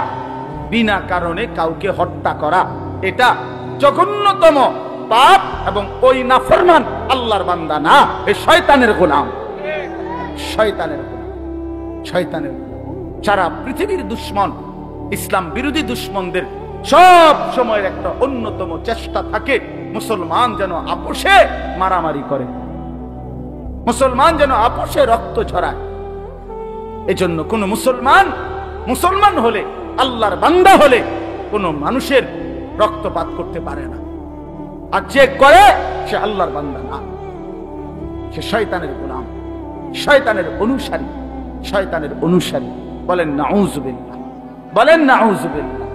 বিনা কারণে কাউকে হত্যা করা, এটা জঘন্যতম পাপ। এবং ওই নাফরমান আল্লাহর বান্দা না, এই শয়তানের গোলাম, শয়তানের গোলাম, শয়তানের গোলাম। সারা পৃথিবীর দুশ্মন, ইসলাম বিরোধী দুশ্মনদের সব সময়ের একটা অন্যতম চেষ্টা থাকে মুসলমান যেন আপোষে মারামারি করে, মুসলমান যেন আপোষে রক্ত ঝরায়। এজন্য কোন মুসলমান হলে, আল্লাহর বান্দা হলে, কোন মানুষের রক্তপাত করতে পারে না। আর যে করে সে আল্লাহর বান্দা না, সে শয়তানের গোলাম, শয়তানের অনুসারী, শয়তানের অনুসারী। বলেন নাউযুবিল্লাহ, বলেন নাউযুবিল্লাহ।